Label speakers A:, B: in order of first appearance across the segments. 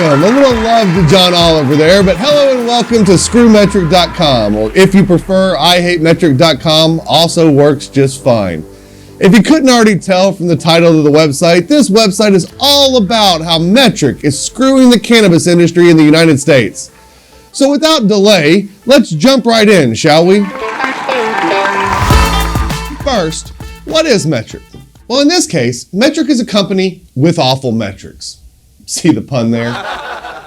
A: welcome. A little love to John Oliver there, but hello and welcome to ScrewMetrc.com, or if you prefer, IHateMetrc.com also works just fine. If you couldn't already tell from the title of the website, this website is all about how Metrc is screwing the cannabis industry in the United States. So without delay, let's jump right in, shall we? First, what is Metrc? Well, in this case, Metrc is a company with awful metrics. See the pun there?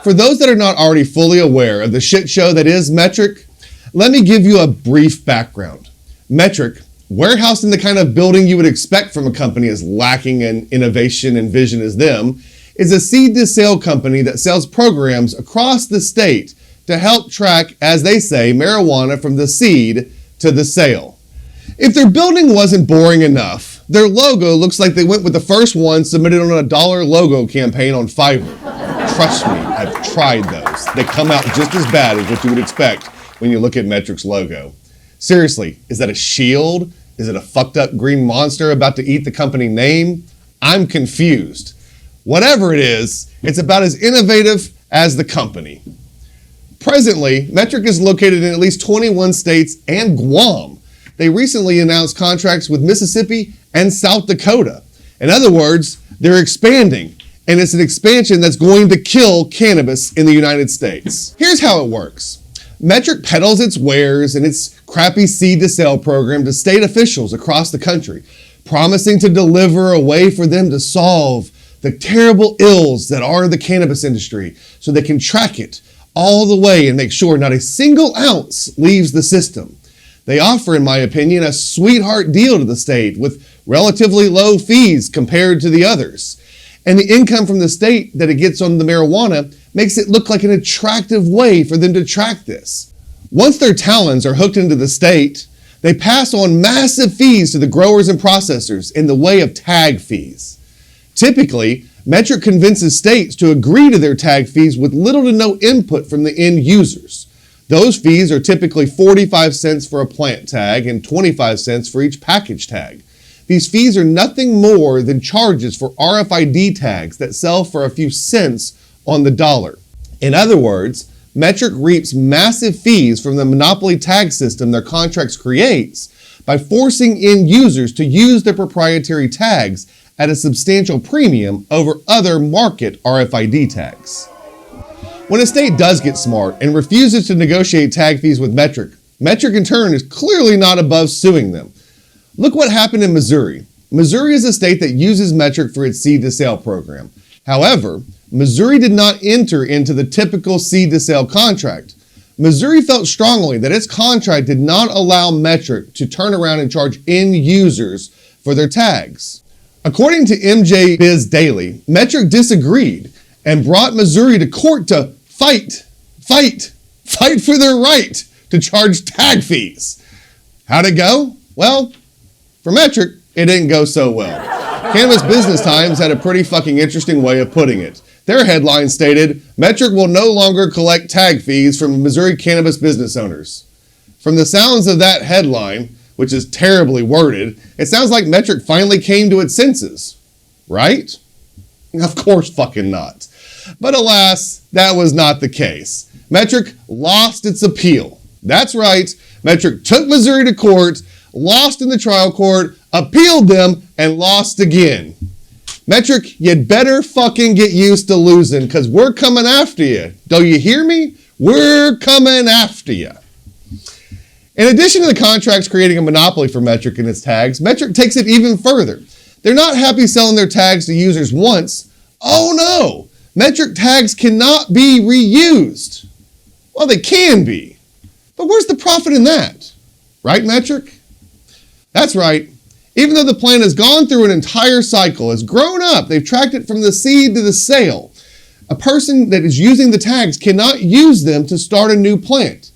A: For those that are not already fully aware of the shit show that is Metrc, let me give you a brief background. Metrc, warehoused in the kind of building you would expect from a company as lacking in innovation and vision as them, is a seed-to-sale company that sells programs across the state to help track, as they say, marijuana from the seed to the sale. If their building wasn't boring enough, their logo looks like they went with the first one submitted on a $1 logo campaign on Fiverr. Trust me, I've tried those. They come out just as bad as what you would expect when you look at Metrc's logo. Seriously, is that a shield? Is it a fucked up green monster about to eat the company name? I'm confused. Whatever it is, it's about as innovative as the company. Presently, Metrc is located in at least 21 states and Guam. They recently announced contracts with Mississippi and South Dakota. In other words, they're expanding, and it's an expansion that's going to kill cannabis in the United States. Here's how it works. Metrc peddles its wares and its crappy seed-to-sale program to state officials across the country, promising to deliver a way for them to solve the terrible ills that are the cannabis industry so they can track it all the way and make sure not a single ounce leaves the system. They offer, in my opinion, a sweetheart deal to the state with relatively low fees compared to the others. And the income from the state that it gets on the marijuana makes it look like an attractive way for them to track this. Once their talons are hooked into the state, they pass on massive fees to the growers and processors in the way of tag fees. Typically, Metrc convinces states to agree to their tag fees with little to no input from the end users. Those fees are typically 45 cents for a plant tag and 25 cents for each package tag. These fees are nothing more than charges for RFID tags that sell for a few cents on the dollar. In other words, Metrc reaps massive fees from the monopoly tag system their contracts creates by forcing end users to use their proprietary tags at a substantial premium over other market RFID tags. When a state does get smart and refuses to negotiate tag fees with Metrc, Metrc in turn is clearly not above suing them. Look what happened in Missouri. Missouri is a state that uses Metrc for its seed-to-sale program. However, Missouri did not enter into the typical seed-to-sale contract. Missouri felt strongly that its contract did not allow Metrc to turn around and charge end users for their tags. According to MJ Biz Daily, Metrc disagreed and brought Missouri to court to fight for their right to charge tag fees. How'd it go? Well, for Metrc, it didn't go so well. Cannabis Business Times had a pretty fucking interesting way of putting it. Their headline stated, Metrc will no longer collect tag fees from Missouri cannabis business owners. From the sounds of that headline, which is terribly worded, it sounds like Metrc finally came to its senses. Right? Of course fucking not. But alas, that was not the case. Metrc lost its appeal. That's right, Metrc took Missouri to court, lost in the trial court, appealed them, and lost again. Metrc, you'd better fucking get used to losing, because we're coming after you. Do you hear me? We're coming after you. In addition to the contracts creating a monopoly for Metrc and its tags, Metrc takes it even further. They're not happy selling their tags to users once. Oh no! Metrc tags cannot be reused. Well, they can be. But where's the profit in that? Right, Metrc? That's right. Even though the plant has gone through an entire cycle, has grown up, they've tracked it from the seed to the sale, a person that is using the tags cannot use them to start a new plant.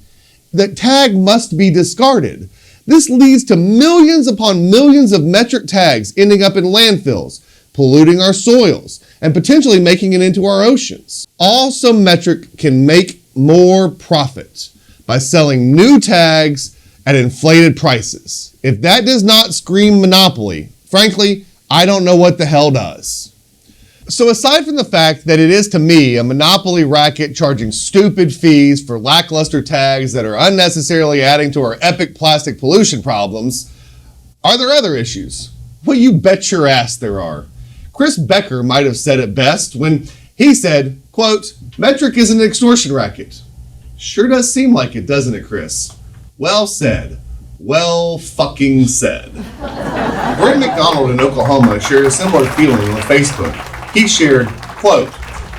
A: That tag must be discarded. This leads to millions upon millions of Metrc tags ending up in landfills, polluting our soils, and potentially making it into our oceans. Also, Metrc can make more profit by selling new tags at inflated prices. If that does not scream monopoly, frankly, I don't know what the hell does. So aside from the fact that it is to me a monopoly racket charging stupid fees for lackluster tags that are unnecessarily adding to our epic plastic pollution problems, are there other issues? Well, you bet your ass there are. Chris Becker might have said it best when he said, quote, Metrc is an extortion racket. Sure does seem like it, doesn't it, Chris? Well said. Well fucking said. Brent McDonald in Oklahoma shared a similar feeling on Facebook. He shared, quote,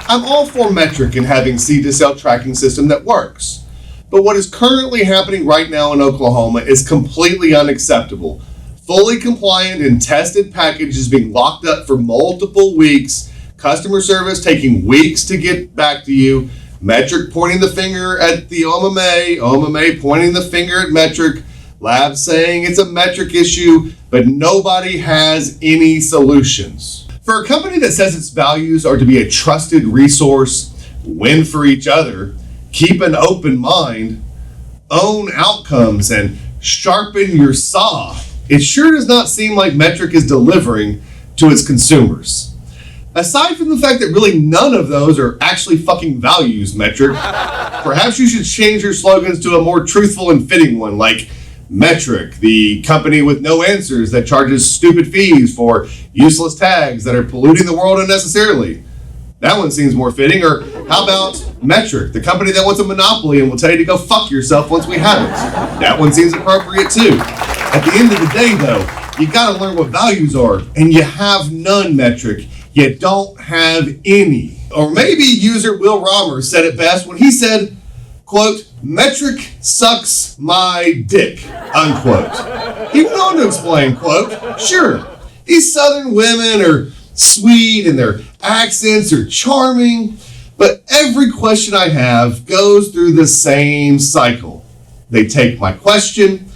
A: I'm all for Metrc and having seed-to-sale tracking system that works. But what is currently happening right now in Oklahoma is completely unacceptable. Fully compliant and tested packages being locked up for multiple weeks, customer service taking weeks to get back to you, Metrc pointing the finger at the OMMA pointing the finger at Metrc, labs saying it's a Metrc issue, but nobody has any solutions. For a company that says its values are to be a trusted resource, win for each other, keep an open mind, own outcomes, and sharpen your saw, it sure does not seem like Metrc is delivering to its consumers. Aside from the fact that really none of those are actually fucking values, Metrc, perhaps you should change your slogans to a more truthful and fitting one, like Metrc, the company with no answers that charges stupid fees for useless tags that are polluting the world unnecessarily. That one seems more fitting. Or how about Metrc, the company that wants a monopoly and will tell you to go fuck yourself once we have it. That one seems appropriate too. At the end of the day though, you gotta learn what values are, and you have none, Metrc. You don't have any. Or maybe user Will Romer said it best when he said, quote, Metrc sucks my dick, unquote. He went on to explain, quote, sure, these southern women are sweet and their accents are charming, but every question I have goes through the same cycle. They take my question,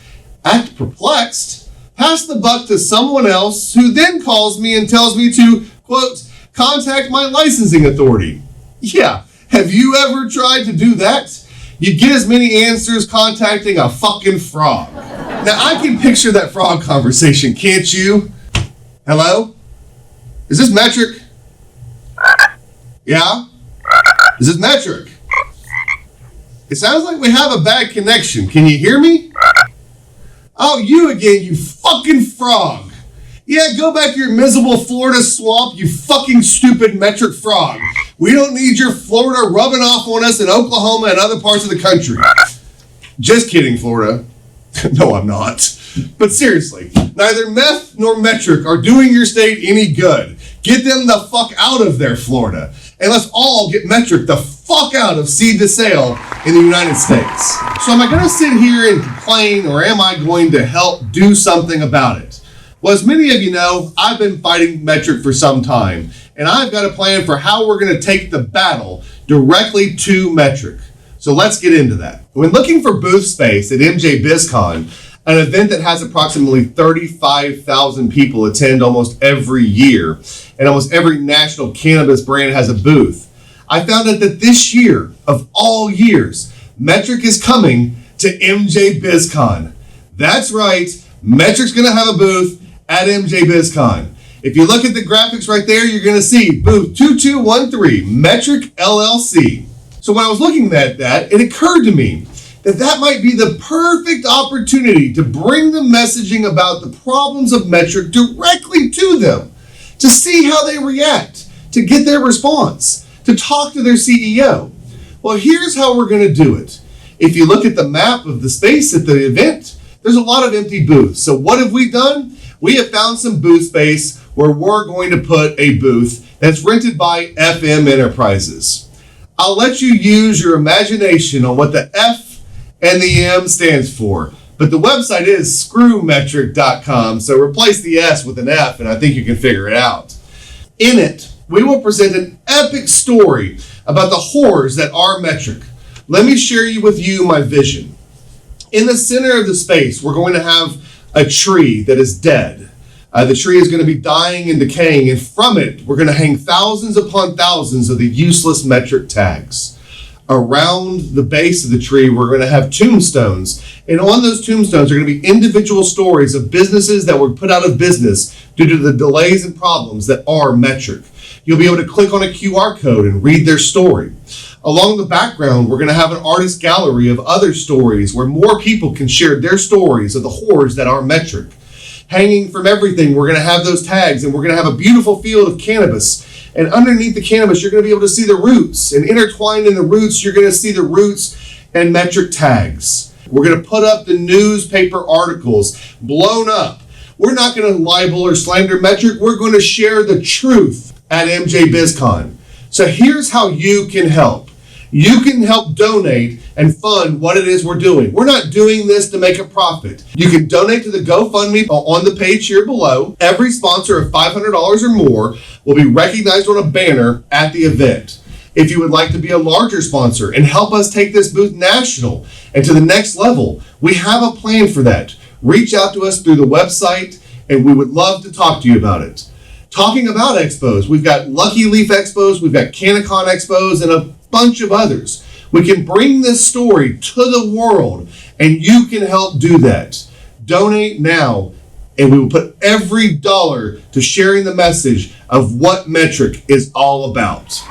A: act perplexed, pass the buck to someone else who then calls me and tells me to, quote, contact my licensing authority. Yeah, have you ever tried to do that? You get as many answers contacting a fucking frog. Now I can picture that frog conversation, can't you? Hello? Is this Metrc? Yeah? Is this Metrc? It sounds like we have a bad connection. Can you hear me? Oh, you again, you fucking frog. Yeah, go back to your miserable Florida swamp, you fucking stupid Metrc frog. We don't need your Florida rubbing off on us in Oklahoma and other parts of the country. Just kidding, Florida. No, I'm not. But seriously, neither meth nor Metrc are doing your state any good. Get them the fuck out of there, Florida. And let's all get Metrc the fuck out of seed to sale in the United States. So am I going to sit here and complain, or am I going to help do something about it? Well, as many of you know, I've been fighting Metrc for some time, and I've got a plan for how we're going to take the battle directly to Metrc. So let's get into that. When looking for booth space at MJ BizCon, an event that has approximately 35,000 people attend almost every year, and almost every national cannabis brand has a booth, I found out that this year, of all years, Metrc is coming to MJ BizCon. That's right, Metrc's going to have a booth at MJ BizCon. If you look at the graphics right there, you're going to see booth 2213, Metrc LLC. So when I was looking at that, it occurred to me that that might be the perfect opportunity to bring the messaging about the problems of Metrc directly to them, to see how they react, to get their response, to talk to their CEO. Well, here's how we're going to do it. If you look at the map of the space at the event, there's a lot of empty booths. So what have we done? We have found some booth space where we're going to put a booth that's rented by FM Enterprises. I'll let you use your imagination on what the F and the M stands for, but the website is screwmetrc.com, so replace the S with an F and I think you can figure it out. In it, we will present an epic story about the horrors that are Metrc. Let me share with you my vision. In the center of the space, we're going to have a tree that is dead. The tree is going to be dying and decaying, and from it, we're going to hang thousands upon thousands of the useless Metrc tags. Around the base of the tree, we're going to have tombstones. And on those tombstones are going to be individual stories of businesses that were put out of business due to the delays and problems that are Metrc. You'll be able to click on a QR code and read their story. Along the background, we're going to have an artist gallery of other stories where more people can share their stories of the horrors that are Metrc. Hanging from everything, we're going to have those tags, and we're going to have a beautiful field of cannabis. And underneath the cannabis, you're going to be able to see the roots. And intertwined in the roots, you're going to see the roots and Metrc tags. We're going to put up the newspaper articles blown up. We're not going to libel or slander Metrc. We're going to share the truth at MJ BizCon. So here's how you can help. You can help donate and fund what it is we're doing. We're not doing this to make a profit. You can donate to the GoFundMe on the page here below. Every sponsor of $500 or more will be recognized on a banner at the event. If you would like to be a larger sponsor and help us take this booth national and to the next level, we have a plan for that. Reach out to us through the website, and we would love to talk to you about it. Talking about expos, we've got Lucky Leaf expos, we've got CannaCon expos, and a bunch of others. We can bring this story to the world, and you can help do that. Donate now, and we will put every dollar to sharing the message of what Metrc is all about.